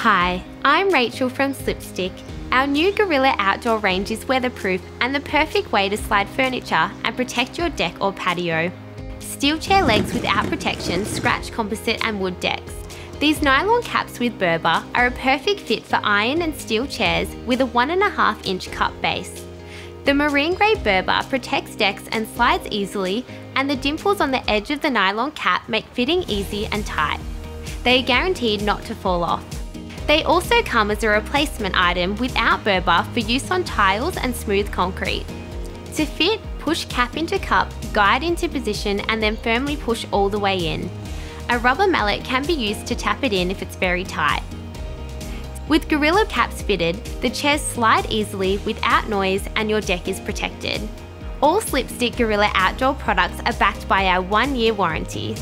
Hi, I'm Rachel from Slipstick. Our new Gorilla Outdoor Range is weatherproof and the perfect way to slide furniture and protect your deck or patio. Steel chair legs without protection scratch composite and wood decks. These nylon caps with Berber are a perfect fit for iron and steel chairs with a 1.5 inch cup base. The Marine Grade Berber protects decks and slides easily, and the dimples on the edge of the nylon cap make fitting easy and tight. They are guaranteed not to fall off. They also come as a replacement item without Berber for use on tiles and smooth concrete. To fit, push cap into cup, guide into position and then firmly push all the way in. A rubber mallet can be used to tap it in if it's very tight. With Gorilla caps fitted, the chairs slide easily without noise and your deck is protected. All Slipstick Gorilla Outdoor products are backed by our 1-year warranty.